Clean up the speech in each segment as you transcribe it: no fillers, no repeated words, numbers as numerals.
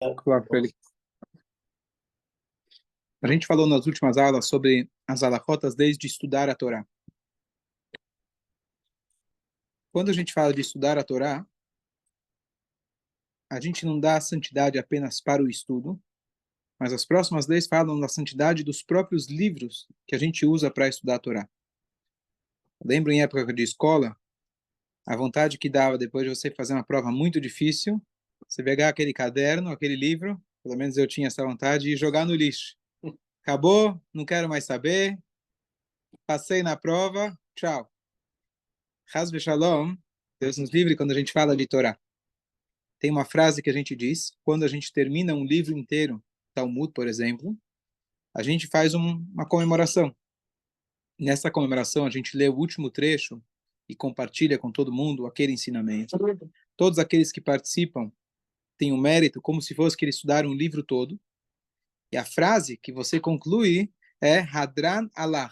Claro, Felipe. A gente falou nas últimas aulas sobre as alahotas desde estudar a Torá. Quando a gente fala de estudar a Torá, a gente não dá a santidade apenas para o estudo, mas as próximas leis falam da santidade dos próprios livros que a gente usa para estudar a Torá. Lembro em época de escola, a vontade que dava depois de você fazer uma prova muito difícil, você pegar aquele caderno, aquele livro, pelo menos eu tinha essa vontade, e jogar no lixo. Acabou, não quero mais saber, passei na prova, tchau. Chas v'shalom, Deus nos livre quando a gente fala de Torá. Tem uma frase que a gente diz, quando a gente termina um livro inteiro, Talmud, por exemplo, a gente faz uma comemoração. Nessa comemoração, a gente lê o último trecho e compartilha com todo mundo aquele ensinamento. Todos aqueles que participam têm o mérito como se fosse que eles estudaram o livro todo. E a frase que você conclui é Hadran Allah.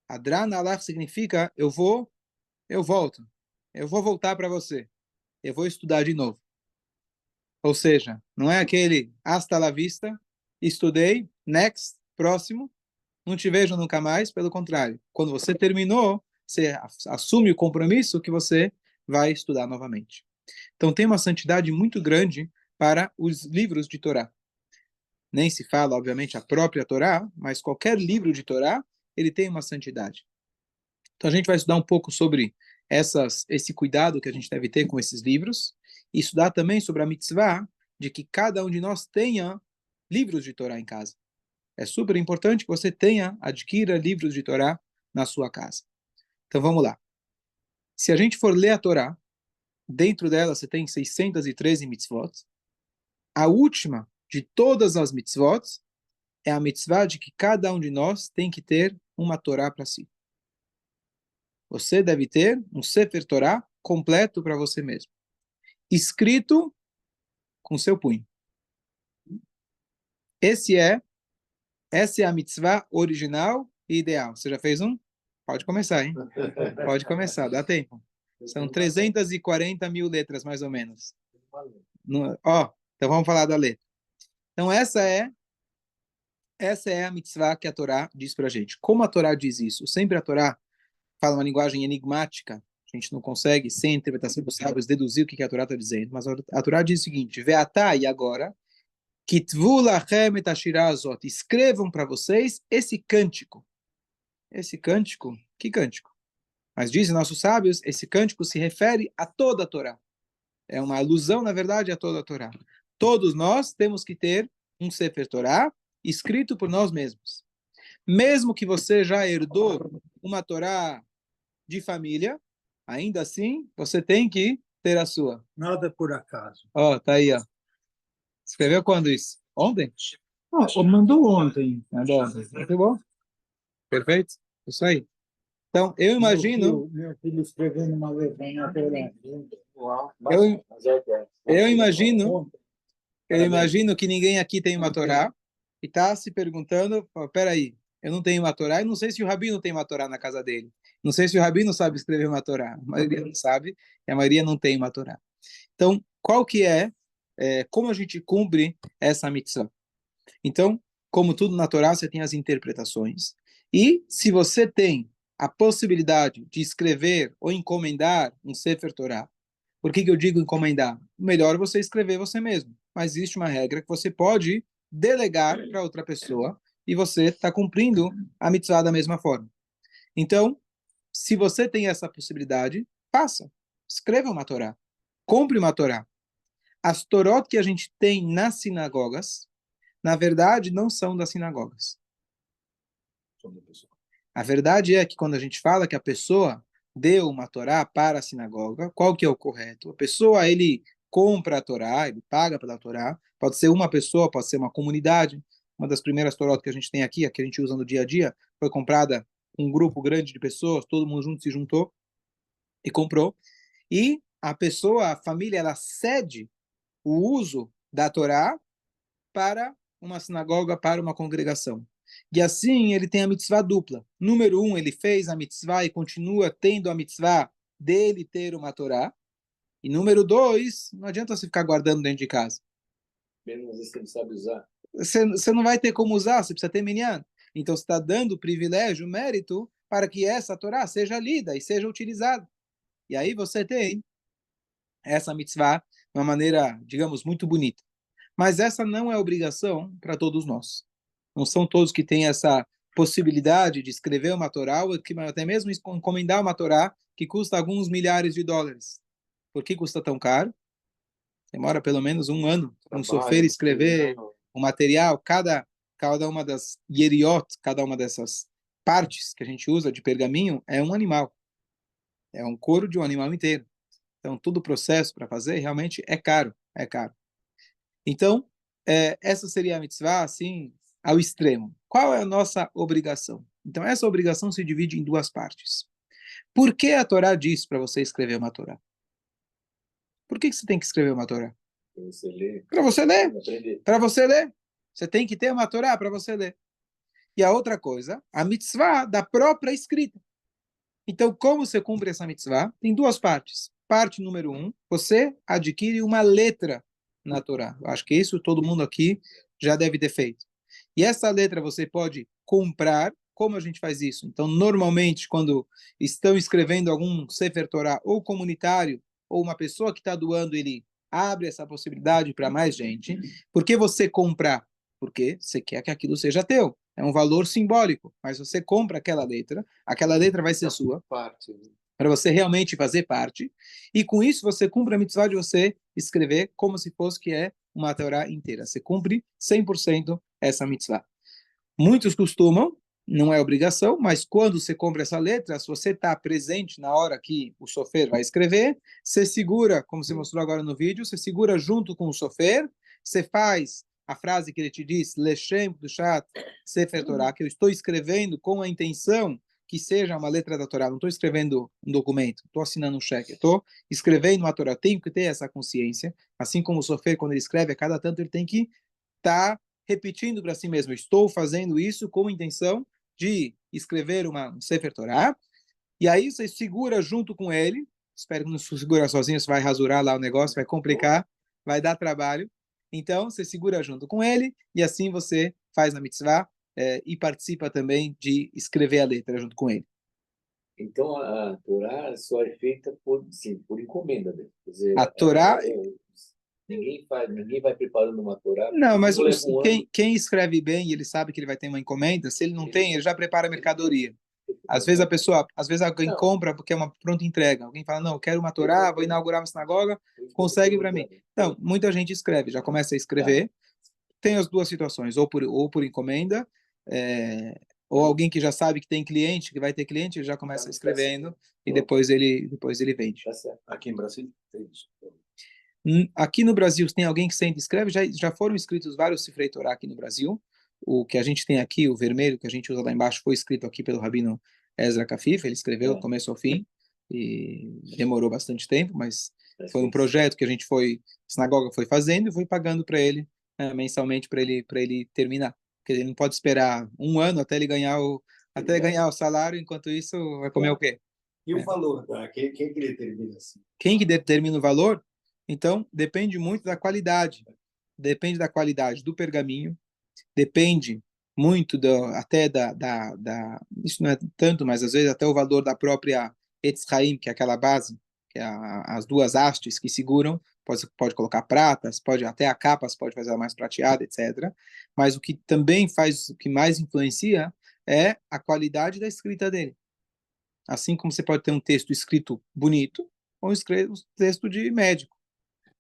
Hadran Allah significa eu volto, eu vou voltar para você, eu vou estudar de novo. Ou seja, não é aquele hasta la vista, estudei, next, próximo, não te vejo nunca mais, pelo contrário. Quando você terminou, você assume o compromisso que você vai estudar novamente. Então tem uma santidade muito grande para os livros de Torá. Nem se fala, obviamente, a própria Torá, mas qualquer livro de Torá, ele tem uma santidade. Então a gente vai estudar um pouco sobre esse cuidado que a gente deve ter com esses livros, e estudar também sobre a mitzvah de que cada um de nós tenha livros de Torá em casa. É super importante que você adquira livros de Torá na sua casa. Então vamos lá. Se a gente for ler a Torá, dentro dela você tem 613 mitzvot. A última de todas as mitzvot é a mitzvah de que cada um de nós tem que ter uma Torá para si. Você deve ter um Sefer Torá completo para você mesmo, escrito com seu punho. Essa é a mitzvah original e ideal. Você já fez um? Pode começar, hein? Pode começar, dá tempo. São 340 mil letras, mais ou menos. Então vamos falar da letra. Então essa é a mitzvah que a Torá diz para a gente. Como a Torá diz isso? Sempre a Torá fala uma linguagem enigmática. A gente não consegue, sem interpretação dos sábios, deduzir o que a Torá está dizendo. Mas a Torá diz o seguinte: Ve'atá, e agora, Kitvu lachem et hashirah azot. Escrevam para vocês esse cântico. Esse cântico? Que cântico? Mas dizem nossos sábios, esse cântico se refere a toda a Torá. É uma alusão, na verdade, a toda a Torá. Todos nós temos que ter um Sefer Torá escrito por nós mesmos. Mesmo que você já herdou uma Torá de família, ainda assim, você tem que ter a sua. Nada por acaso. Tá aí, ó. Escreveu quando isso? Ontem? Mandou ontem. Mandou ontem. Muito bom. Perfeito? Isso aí. Então, eu imagino... Meu filho escrevendo uma letra na Torá. Eu imagino que ninguém aqui tem uma Torá e está se perguntando, peraí, eu não tenho uma Torá e não sei se o Rabino tem uma Torá na casa dele. Não sei se o Rabino sabe escrever uma Torá. A maioria não sabe e a maioria não tem uma Torá. Então, qual que como a gente cumpre essa mitzvah? Então, como tudo na Torá, você tem as interpretações. E se você tem a possibilidade de escrever ou encomendar um Sefer Torá, por que eu digo encomendar? Melhor você escrever você mesmo. Mas existe uma regra que você pode delegar para outra pessoa e você está cumprindo a mitzvah da mesma forma. Então, se você tem essa possibilidade, faça. Escreva uma Torá. Compre uma Torá. As Torot que a gente tem nas sinagogas, na verdade, não são das sinagogas. A verdade é que quando a gente fala que a pessoa deu uma Torá para a sinagoga, qual que é o correto? A pessoa, ele compra a Torá, ele paga pela Torá, pode ser uma pessoa, pode ser uma comunidade. Uma das primeiras Torot que a gente tem aqui, a que a gente usa no dia a dia, foi comprada um grupo grande de pessoas, todo mundo junto se juntou e comprou. E a pessoa, a família, ela cede o uso da Torá para uma sinagoga, para uma congregação. E assim ele tem a mitzvah dupla. Número um, ele fez a mitzvah e continua tendo a mitzvah dele ter uma Torá. E número dois, não adianta você ficar guardando dentro de casa. Mesmo às vezes você não sabe usar. Você não vai ter como usar, você precisa ter minyan. Então, você está dando privilégio, mérito, para que essa Torá seja lida e seja utilizada. E aí você tem essa mitzvah de uma maneira, digamos, muito bonita. Mas essa não é obrigação para todos nós. Não são todos que têm essa possibilidade de escrever uma Torá, ou até mesmo encomendar uma Torá que custa alguns milhares de dólares. Por que custa tão caro? Demora pelo menos um ano um sofer escrever o material, cada uma das yeriot, cada uma dessas partes que a gente usa de pergaminho é um animal. É um couro de um animal inteiro. Então, todo o processo para fazer realmente é caro, é caro. Então, essa seria a mitzvah, assim, ao extremo. Qual é a nossa obrigação? Então, essa obrigação se divide em duas partes. Por que a Torá diz para você escrever uma Torá? Por que você tem que escrever uma Torá? Para você ler. Para você ler. Aprender. Para você ler. Você tem que ter uma Torá para você ler. E a outra coisa, a mitzvah da própria escrita. Então, como você cumpre essa mitzvah? Tem duas partes. Parte número 1, você adquire uma letra na Torá. Eu acho que isso todo mundo aqui já deve ter feito. E essa letra você pode comprar. Como a gente faz isso? Então, normalmente, quando estão escrevendo algum Sefer Torá ou comunitário, ou uma pessoa que está doando, ele abre essa possibilidade para mais gente. Por que você comprar? Porque você quer que aquilo seja teu. É um valor simbólico, mas você compra aquela letra vai ser sua, para você realmente fazer parte, e com isso você cumpre a mitzvah de você escrever como se fosse que é uma Torá inteira. Você cumpre 100% essa mitzvah. Muitos costumam, não é obrigação, mas quando você compra essa letra, se você está presente na hora que o sofer vai escrever, você segura, como você mostrou agora no vídeo, você segura junto com o sofer, você faz a frase que ele te diz, Leshem Dushat Sefer Torah, que eu estou escrevendo com a intenção que seja uma letra da Torá, não estou escrevendo um documento, estou assinando um cheque, estou escrevendo uma Torá, tenho que ter essa consciência, assim como o sofer, quando ele escreve, a cada tanto ele tem que estar repetindo para si mesmo, estou fazendo isso com a intenção de escrever um Sefer Torah, e aí você segura junto com ele, espero que não segura sozinho, você vai rasurar lá o negócio, vai complicar, vai dar trabalho, então você segura junto com ele, e assim você faz a mitzvah e participa também de escrever a letra junto com ele. Então, a Torá só é feita por encomenda mesmo. Quer dizer, A Torá... ninguém vai preparando uma Torá. Não, mas quem escreve bem, ele sabe que ele vai ter uma encomenda, se ele não tem, ele já prepara a mercadoria. Às vezes alguém compra porque é uma pronta entrega. Alguém fala, não, eu quero uma Torá, vou inaugurar uma sinagoga, consegue para mim. Então, muita gente escreve, já começa a escrever. Tem as duas situações, ou por encomenda, ou alguém que já sabe que tem cliente, que vai ter cliente, ele já começa escrevendo e depois ele vende. Aqui em Brasília tem isso. Aqui no Brasil, tem alguém que senta e escreve, já foram escritos vários Sifrei Torá aqui no Brasil. O que a gente tem aqui, o vermelho, que a gente usa lá embaixo, foi escrito aqui pelo Rabino Ezra Kafif, ele escreveu do começo ao fim, e demorou bastante tempo, mas foi um projeto que a sinagoga foi fazendo e foi pagando para ele, mensalmente, para ele terminar. Porque ele não pode esperar um ano até ele ganhar o salário, enquanto isso vai comer o quê? E o valor, tá? Quem que determina assim? Quem que determina o valor? Então, depende muito da qualidade. Depende da qualidade do pergaminho, depende muito isso não é tanto, mas às vezes até o valor da própria Etz Haim, que é aquela base, que é as duas hastes que seguram, pode colocar pratas, até a capa pode fazer ela mais prateada, etc. Mas o que também faz, o que mais influencia é a qualidade da escrita dele. Assim como você pode ter um texto escrito bonito, ou um texto de médico.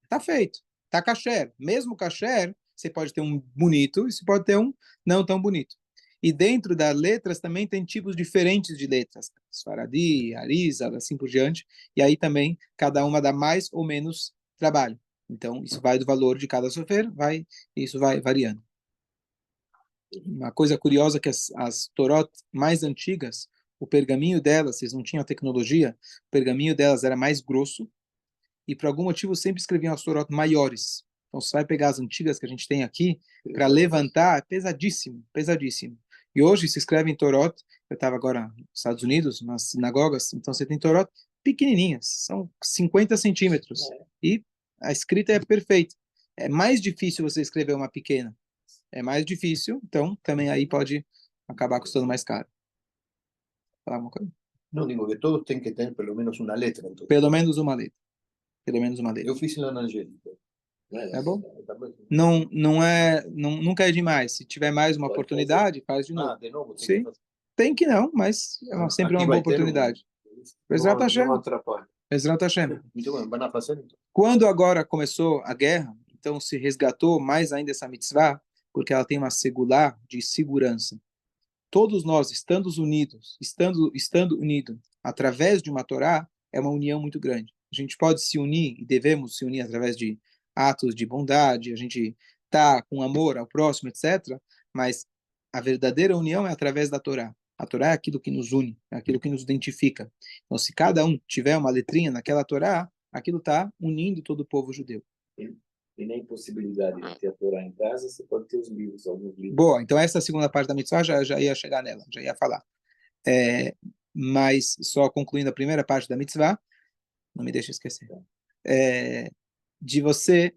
Tá feito. Tá kasher. Mesmo kasher, você pode ter um bonito e você pode ter um não tão bonito. E dentro das letras também tem tipos diferentes de letras. Sfaradi, Arizal, assim por diante. E aí também cada uma dá mais ou menos trabalho. Então, isso vai do valor de cada sofer, isso vai variando. Uma coisa curiosa é que as Torot mais antigas, o pergaminho delas, vocês não tinham a tecnologia, o pergaminho delas era mais grosso, e por algum motivo sempre escreviam as Torot maiores. Então, você vai pegar as antigas que a gente tem aqui, para levantar, é pesadíssimo, pesadíssimo. E hoje se escreve em Torot, eu estava agora nos Estados Unidos, nas sinagogas, então você tem Torot pequenininhas, são 50 centímetros, e a escrita é perfeita. é mais difícil você escrever uma pequena. É mais difícil, então também aí pode acabar custando mais caro. Falar alguma coisa? No, digo que todos tienen que tener pelo menos una letra, entonces. Pelo menos uma letra. Pelo menos uma letra. Eu fiz lá na Angélica. É bom? Nunca é demais. Se tiver mais uma Pode oportunidade, faz de novo. Ah, de novo, tem Sim, que fazer. tem que não, mas é sempre Aqui uma boa vai ter oportunidade. Bezrat Não, Hashem. não atrapalha. Bezrat Hashem. Então, vão a fazer, então. Quando agora começou a guerra, então se resgatou mais ainda essa mitzvah, porque ela tem uma segular de segurança. Todos nós, estando unidos através de uma Torá, é uma união muito grande. A gente pode se unir e devemos se unir através de atos de bondade, a gente tá com amor ao próximo, etc. Mas a verdadeira união é através da Torá. A Torá é aquilo que nos une, é aquilo que nos identifica. Então, se cada um tiver uma letrinha naquela Torá, aquilo está unindo todo o povo judeu. E na impossibilidade de ter a Torá em casa, você pode ter os livros, alguns livros. Boa, então essa segunda parte da mitzvah já ia chegar nela, já ia falar. Mas só concluindo a primeira parte da mitzvah, não me deixe esquecer, de você,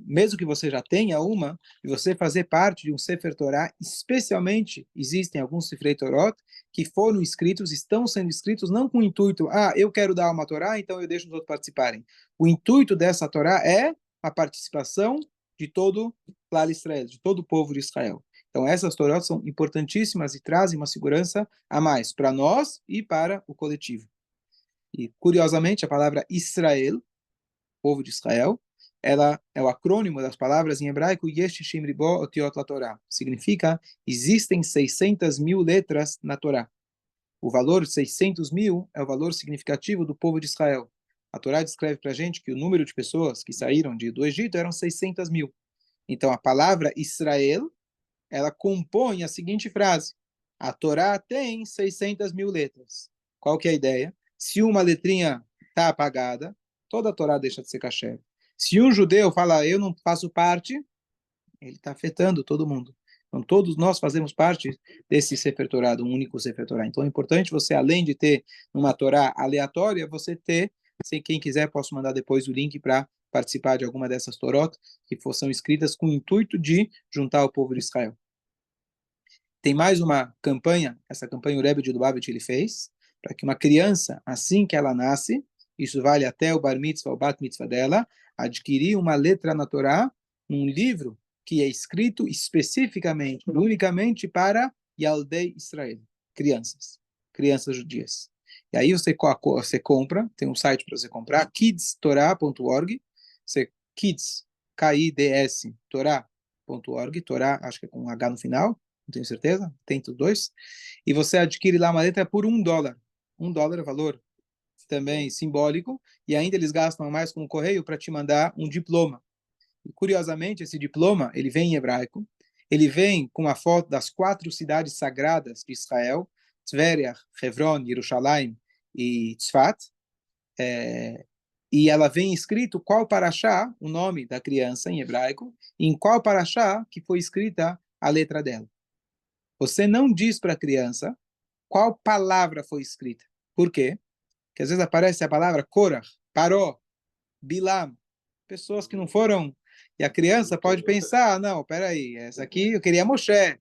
mesmo que você já tenha uma, de você fazer parte de um Sefer Torah, especialmente existem alguns Sefer Torot que foram escritos, estão sendo escritos não com o intuito, eu quero dar uma Torá, então eu deixo os outros participarem. O intuito dessa Torá é a participação de todo Klal Israel, de todo o povo de Israel. Então essas Torot são importantíssimas e trazem uma segurança a mais para nós e para o coletivo. E, curiosamente, a palavra Israel, povo de Israel, ela é o acrônimo das palavras em hebraico Yesh Shim Ribo Otiot La Torá. Significa, existem 600.000 letras na Torá. O valor 600.000 é o valor significativo do povo de Israel. A Torá descreve para a gente que o número de pessoas que saíram do Egito eram 600.000. Então, a palavra Israel, ela compõe a seguinte frase: a Torá tem 600.000 letras. Qual que é a ideia? Se uma letrinha está apagada, toda a Torá deixa de ser kasher. Se um judeu fala, eu não faço parte, ele está afetando todo mundo. Então, todos nós fazemos parte desse Sefer Torá, de um único Sefer Torá. Então, é importante você, além de ter uma Torá aleatória, você ter, se quem quiser, posso mandar depois o link para participar de alguma dessas Torot, que são escritas com o intuito de juntar o povo de Israel. Tem mais uma campanha, essa campanha o Rebbe de Lubavitch ele fez, para que uma criança, assim que ela nasce, isso vale até o bar mitzvah, o bat mitzvah dela, adquirir uma letra na Torá, um livro que é escrito especificamente, unicamente para Yaldei Israel, crianças judias. E aí você compra, tem um site para você comprar, kidstorah.org, kids, K-I-D-S, torah.org, Torah, acho que é com um H no final, não tenho certeza, tem os dois, e você adquire lá uma letra por $1. $1 é valor também simbólico, e ainda eles gastam mais com o correio para te mandar um diploma. E, curiosamente, esse diploma, ele vem em hebraico, ele vem com a foto das 4 cidades sagradas de Israel, Tveria, Hebron, Jerusalém e Tzfat, e ela vem escrito qual paraxá, o nome da criança em hebraico, e em qual paraxá que foi escrita a letra dela. Você não diz para a criança qual palavra foi escrita. Por quê? Porque às vezes aparece a palavra Korah, Paró, Bilam, pessoas que não foram. E a criança pode pensar, não, peraí, essa aqui eu queria Moshe,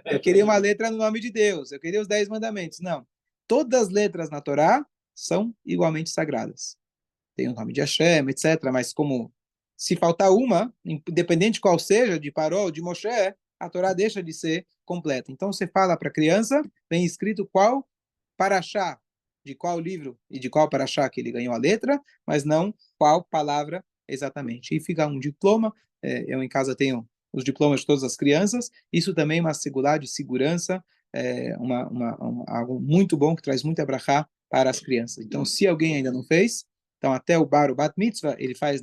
eu queria uma letra no nome de Deus, eu queria os 10 mandamentos. Não. Todas as letras na Torá são igualmente sagradas. Tem o nome de Hashem, etc. Mas como se faltar uma, independente qual seja, de Paró ou de Moshe, a Torá deixa de ser completa. Então você fala para a criança, vem escrito qual paraxá, de qual livro e de qual paraxá que ele ganhou a letra, mas não qual palavra exatamente. E fica um diploma, eu em casa tenho os diplomas de todas as crianças, isso também é uma segurança, algo muito bom que traz muita brachá para as crianças. Então, se alguém ainda não fez, então até o Bat Mitzvah, ele faz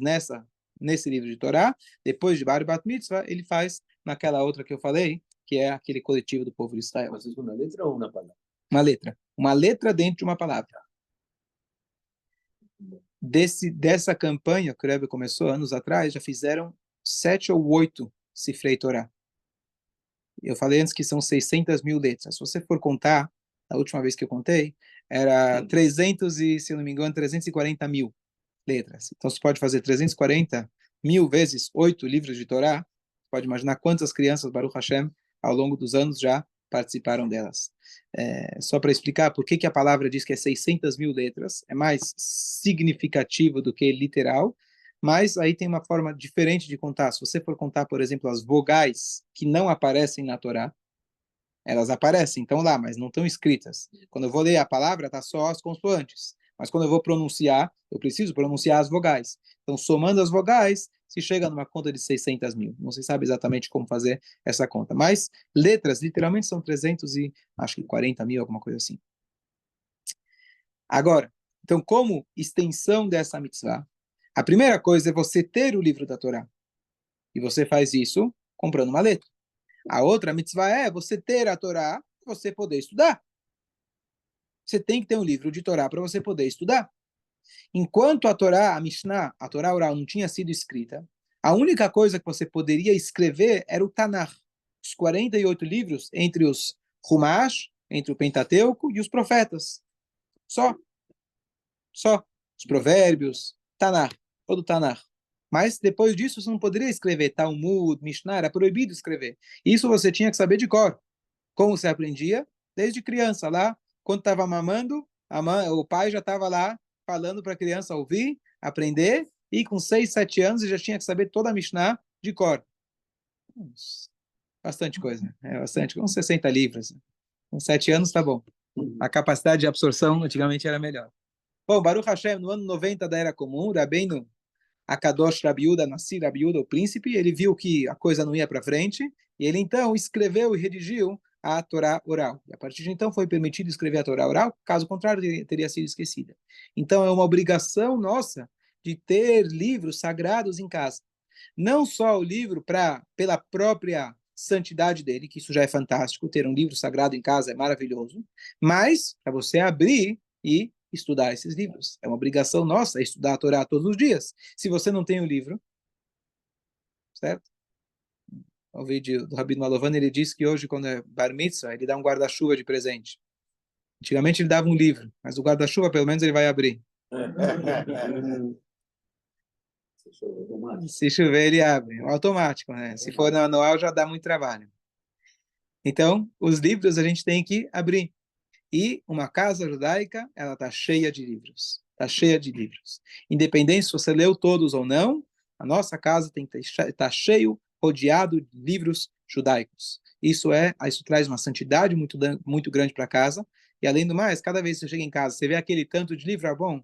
nesse livro de Torá, depois de Bat Mitzvah, ele faz naquela outra que eu falei, que é aquele coletivo do povo de Israel. Mas é uma letra ou uma palavra? Uma letra. Uma letra dentro de uma palavra. Dessa campanha que o Rebbe começou anos atrás, já fizeram 7 ou 8 Sifrei Torá. Eu falei antes que são 600.000 letras. Se você for contar, a última vez que eu contei, era 300 e, se eu não me engano, 340.000 letras. Então, você pode fazer 340 1000 vezes 8 livros de Torá, pode imaginar quantas crianças, Baruch Hashem, ao longo dos anos já participaram delas. Só para explicar por que a palavra diz que é 600 mil letras, é mais significativo do que literal, mas aí tem uma forma diferente de contar. Se você for contar, por exemplo, as vogais que não aparecem na Torá, elas aparecem, estão lá, mas não estão escritas. Quando eu vou ler a palavra, está só as consoantes. Mas quando eu vou pronunciar, eu preciso pronunciar as vogais. Então, somando as vogais, se chega numa conta de 600 mil. Não se sabe exatamente como fazer essa conta. Mas letras, literalmente, são 300 e acho que 40 mil, alguma coisa assim. Agora, então, como extensão dessa mitzvah, a primeira coisa é você ter o livro da Torá. E você faz isso comprando uma letra. A outra mitzvah é você ter a Torá para você poder estudar. Você tem que ter um livro de Torá para você poder estudar. Enquanto a Torá, a Mishnah, a Torá oral não tinha sido escrita, a única coisa que você poderia escrever era o Tanakh. Os 48 livros entre os Humash, entre o Pentateuco e os profetas. Só. Só. Os provérbios, Tanakh, todo o Tanakh. Mas depois disso você não poderia escrever Talmud, Mishnah, era proibido escrever. Isso você tinha que saber de cor. Como você aprendia? Desde criança, lá, quando estava mamando, o pai já estava lá falando para a criança ouvir, aprender, e com 6, 7 anos já tinha que saber toda a Mishnah de cor. Bastante coisa, bastante, uns 60 livros. Com 7 anos tá bom. A capacidade de absorção antigamente era melhor. Bom, Baruch Hashem, no ano 90 da Era Comum, Rabbeinu Akadosh Rabiuda, Nassi Rabiuda, o príncipe, ele viu que a coisa não ia para frente, e ele então escreveu e redigiu a Torá oral. E a partir de então foi permitido escrever a Torá oral, caso contrário teria sido esquecida. Então é uma obrigação nossa de ter livros sagrados em casa. Não só o livro pela própria santidade dele, que isso já é fantástico, ter um livro sagrado em casa é maravilhoso, mas para você abrir e estudar esses livros. É uma obrigação nossa estudar a Torá todos os dias. Se você não tem o livro, certo? O vídeo do Rabino Malovani, ele diz que hoje, quando é Bar Mitzvah, ele dá um guarda-chuva de presente. Antigamente ele dava um livro, mas o guarda-chuva, pelo menos, ele vai abrir. Se chover, ele abre. Automático, né? Se for no anual, já dá muito trabalho. Então, os livros a gente tem que abrir. E uma casa judaica, ela está cheia de livros. Está cheia de livros. Independente se você leu todos ou não, a nossa casa tem que estar cheio, rodeado de livros judaicos. Isso traz uma santidade muito grande para casa. E além do mais, cada vez que você chega em casa, você vê aquele tanto de livro, bom,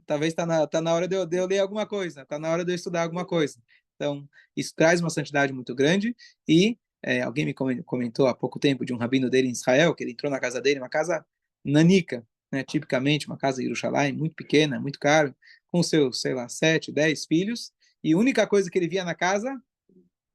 talvez tá na hora de eu ler alguma coisa, está na hora de eu estudar alguma coisa. Então, isso traz uma santidade muito grande e alguém me comentou há pouco tempo de um rabino dele em Israel, que ele entrou na casa dele, uma casa nanica, né, tipicamente uma casa em Jerusalém, muito pequena, muito cara, com seus, sei lá, 7, 10 filhos, e a única coisa que ele via na casa,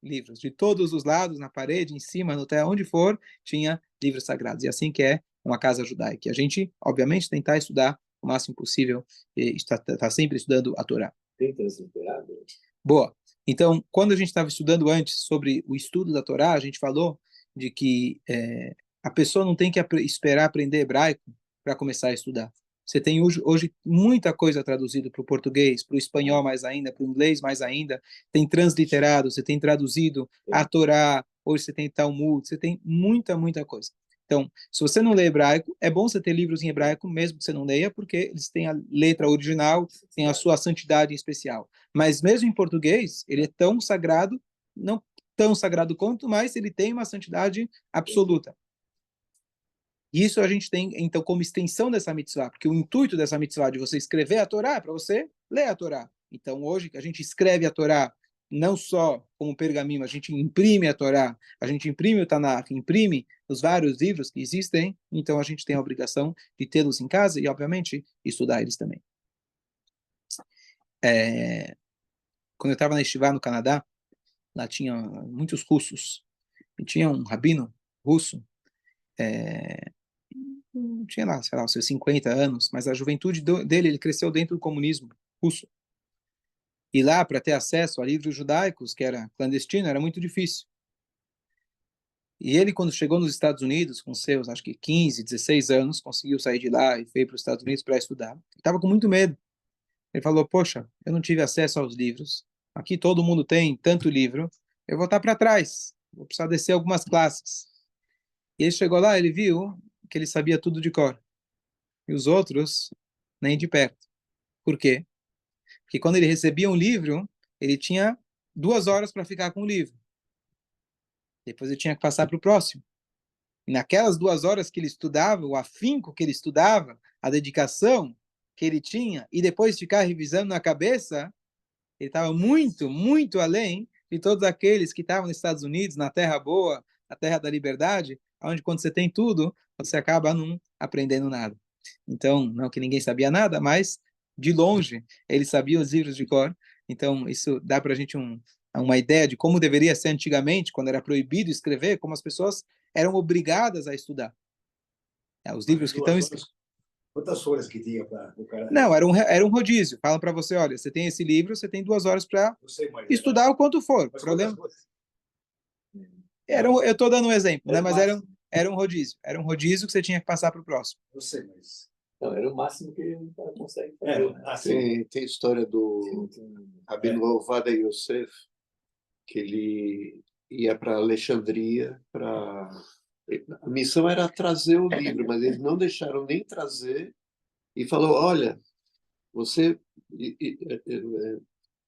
livros. De todos os lados, na parede, em cima, no teto, onde for, tinha livros sagrados. E assim que é uma casa judaica. A gente, obviamente, tentar estudar o máximo possível e está sempre estudando a Torá. Tem transliterado? Boa. Então, quando a gente estava estudando antes sobre o estudo da Torá, a gente falou de que a pessoa não tem que esperar aprender hebraico para começar a estudar. Você tem hoje muita coisa traduzida para o português, para o espanhol mais ainda, para o inglês mais ainda. Tem transliterado, você tem traduzido a Torá, hoje você tem Talmud, você tem muita, muita coisa. Então, se você não lê hebraico, é bom você ter livros em hebraico, mesmo que você não leia, porque eles têm a letra original, têm a sua santidade especial. Mas mesmo em português, ele é tão sagrado, não tão sagrado quanto, mas ele tem uma santidade absoluta. Isso a gente tem, então, como extensão dessa mitzvah, porque o intuito dessa mitzvah de você escrever a Torá é para você ler a Torá. Então, hoje, a gente escreve a Torá não só como pergaminho, a gente imprime a Torá, a gente imprime o Tanakh, imprime os vários livros que existem, então a gente tem a obrigação de tê-los em casa e, obviamente, estudar eles também. Quando eu estava na Yeshiva, no Canadá, lá tinha muitos russos, e tinha um rabino russo, tinha lá, sei lá, os seus 50 anos, mas a juventude dele, ele cresceu dentro do comunismo russo. E lá, para ter acesso a livros judaicos, que era clandestino, era muito difícil. E ele, quando chegou nos Estados Unidos, com seus, acho que 15, 16 anos, conseguiu sair de lá e veio para os Estados Unidos para estudar. Estava com muito medo. Ele falou, poxa, eu não tive acesso aos livros. aqui todo mundo tem tanto livro, eu vou estar para trás, vou precisar descer algumas classes. E ele chegou lá, ele viu que ele sabia tudo de cor. E os outros, nem de perto. Por quê? Porque quando ele recebia um livro, ele tinha 2 horas para ficar com o livro. Depois ele tinha que passar para o próximo. E naquelas 2 horas que ele estudava, o afinco que ele estudava, a dedicação que ele tinha, e depois ficar revisando na cabeça, ele estava muito, muito além de todos aqueles que estavam nos Estados Unidos, na terra boa, na terra da liberdade, onde quando você tem tudo, você acaba não aprendendo nada. Então, não que ninguém sabia nada, mas de longe ele sabia os livros de cor. Então, isso dá para a gente uma ideia de como deveria ser antigamente, quando era proibido escrever, como as pessoas eram obrigadas a estudar. Os livros que estão escritos. Quantas horas que tinha para o cara? Não, era um rodízio. Falam para você, olha, você tem esse livro, você tem 2 horas para estudar o quanto for. Mas Problema. Era, eu estou dando um exemplo, né? Mas máximo. era um rodízio. Era um rodízio que você tinha que passar para o próximo. não sei, mas... Não, era o máximo que o cara consegue fazer. Tem história do Rabino Ovadia Yosef, que ele ia para Alexandria para... A missão era trazer o livro, mas eles não deixaram nem trazer e falou, olha, você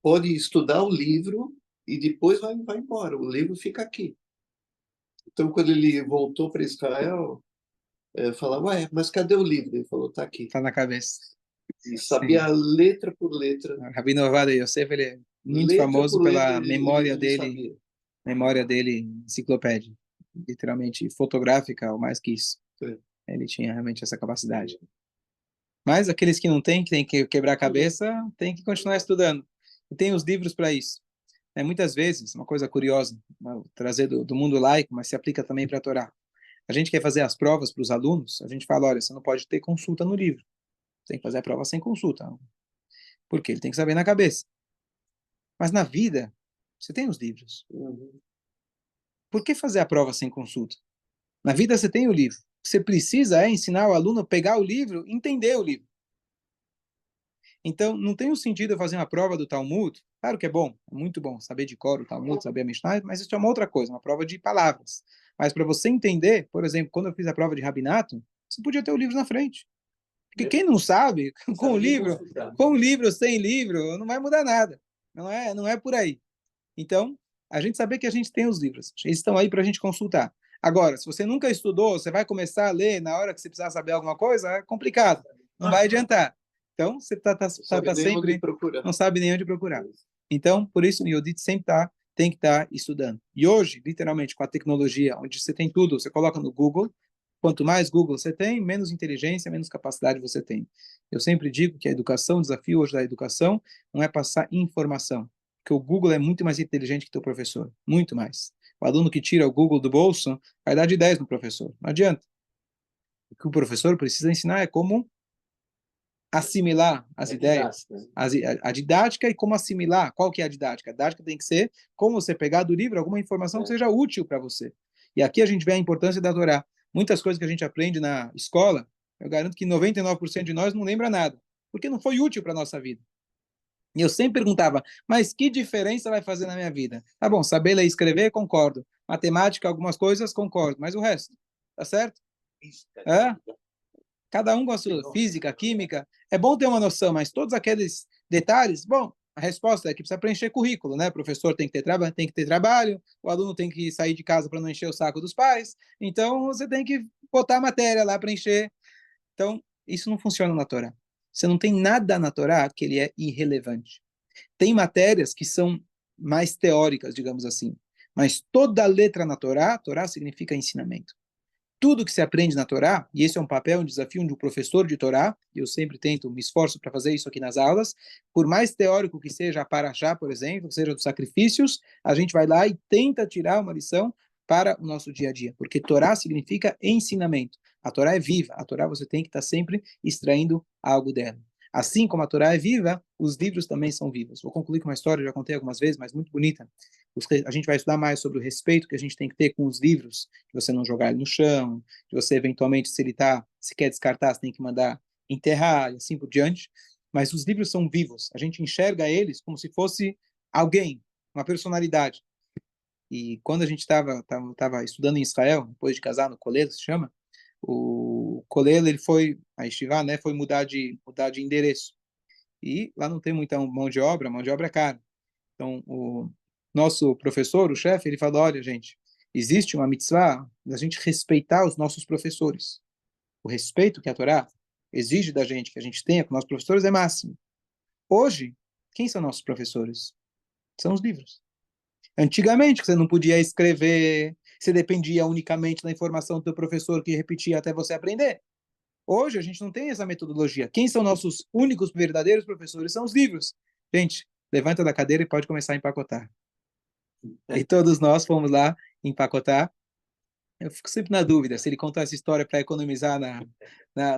pode estudar o livro e depois vai embora, o livro fica aqui. Então, quando ele voltou para Israel, falava, ué, mas cadê o livro? Ele falou, está aqui. Está na cabeça. E sabia letra por letra. O Rabino Ovadia Yosef, ele é muito Letra famoso por pela letra, memória ele dele, sabia. enciclopédia, literalmente fotográfica, ou mais que isso. Sim. Ele tinha realmente essa capacidade. Mas aqueles que não têm, que têm que quebrar a cabeça, têm que continuar estudando. E tem os livros para isso. Muitas vezes, uma coisa curiosa, trazer do mundo laico, mas se aplica também para a Torá. A gente quer fazer as provas para os alunos, a gente fala, olha, você não pode ter consulta no livro. Você tem que fazer a prova sem consulta. Por quê? Ele tem que saber na cabeça. Mas na vida, você tem os livros. Por que fazer a prova sem consulta? Na vida você tem o livro. O que você precisa é ensinar o aluno a pegar o livro e entender o livro. Então, não tem um sentido eu fazer uma prova do Talmud. Claro que é bom, é muito bom saber de cor o Talmud, saber a Mishnah, mas isso é uma outra coisa, uma prova de palavras. Mas para você entender, por exemplo, quando eu fiz a prova de rabinato, você podia ter o livro na frente. Porque quem não sabe, com o livro, sem livro, não vai mudar nada. Não é por aí. Então, a gente saber que a gente tem os livros. Eles estão aí para a gente consultar. Agora, se você nunca estudou, você vai começar a ler na hora que você precisar saber alguma coisa, é complicado. Não vai adiantar. Então, você tá sempre... Não sabe nem onde procurar. Então, por isso, o Yodit sempre tem que estar estudando. E hoje, literalmente, com a tecnologia, onde você tem tudo, você coloca no Google, quanto mais Google você tem, menos inteligência, menos capacidade você tem. Eu sempre digo que a educação, o desafio hoje da educação, não é passar informação, porque o Google é muito mais inteligente que o teu professor, muito mais. O aluno que tira o Google do bolso vai dar de 10 no professor, não adianta. O que o professor precisa ensinar é como assimilar as ideias, a didática e como assimilar. Qual que é a didática? A didática tem que ser como você pegar do livro alguma informação que seja útil para você. E aqui a gente vê a importância da Torá. Muitas coisas que a gente aprende na escola, eu garanto que 99% de nós não lembra nada, porque não foi útil para a nossa vida. E eu sempre perguntava, mas que diferença vai fazer na minha vida? Tá bom, saber ler e escrever, concordo. Matemática, algumas coisas, concordo. Mas o resto, tá certo? É? Cada um com a sua física, química. É bom ter uma noção, mas todos aqueles detalhes, bom, a resposta é que precisa preencher currículo, né? O professor tem que ter trabalho, o aluno tem que sair de casa para não encher o saco dos pais, então você tem que botar a matéria lá para encher. Então, isso não funciona na Torá. Você não tem nada na Torá que ele é irrelevante. Tem matérias que são mais teóricas, digamos assim, mas toda letra na Torá, Torá significa ensinamento. Tudo que se aprende na Torá, e esse é um papel, um desafio de um professor de Torá, e eu sempre tento, me esforço para fazer isso aqui nas aulas, por mais teórico que seja a Parashá, por exemplo, que seja dos sacrifícios, a gente vai lá e tenta tirar uma lição para o nosso dia a dia, porque Torá significa ensinamento. A Torá é viva, a Torá você tem que estar sempre extraindo algo dela. Assim como a Torá é viva, os livros também são vivos. Vou concluir com uma história, já contei algumas vezes, mas muito bonita. A gente vai estudar mais sobre o respeito que a gente tem que ter com os livros, de você não jogar ele no chão, de você eventualmente, se quer descartar, você tem que mandar enterrar e assim por diante. Mas os livros são vivos, a gente enxerga eles como se fosse alguém, uma personalidade. E quando a gente estava estudando em Israel, depois de casar no Colel, se chama, o Colel, ele foi, a Yeshiva, né, foi mudar de endereço. E lá não tem muita mão de obra é cara. Então, o nosso professor, o chefe, ele falou, olha, gente, existe uma mitzvah da gente respeitar os nossos professores. O respeito que a Torá exige da gente, que a gente tenha com nossos professores, é máximo. Hoje, quem são nossos professores? São os livros. Antigamente, você não podia escrever, você dependia unicamente da informação do teu professor que repetia até você aprender. Hoje, a gente não tem essa metodologia. Quem são nossos únicos verdadeiros professores? São os livros. Gente, levanta da cadeira e pode começar a empacotar. E todos nós fomos lá empacotar. Eu fico sempre na dúvida se ele contou essa história para economizar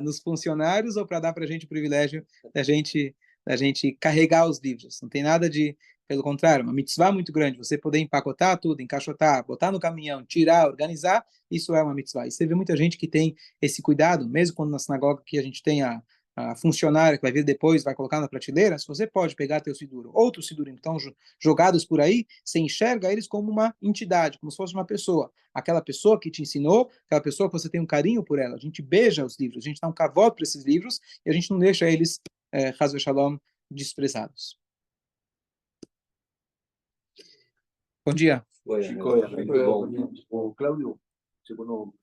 nos funcionários ou para dar para a gente o privilégio da gente carregar os livros. Não tem nada de, pelo contrário, uma mitzvah muito grande. Você poder empacotar tudo, encaixotar, botar no caminhão, tirar, organizar, isso é uma mitzvah. E você vê muita gente que tem esse cuidado, mesmo quando na sinagoga que a gente tem a funcionária que vai vir depois, vai colocar na prateleira, se você pode pegar teu siduro, outros sidurim que estão jogados por aí, você enxerga eles como uma entidade, como se fosse uma pessoa. Aquela pessoa que te ensinou, aquela pessoa que você tem um carinho por ela. A gente beija os livros, a gente dá um cavalo para esses livros e a gente não deixa eles, Chas Shalom, desprezados. Bom dia. Foi, Chico, muito bom. o Cláudio, segundo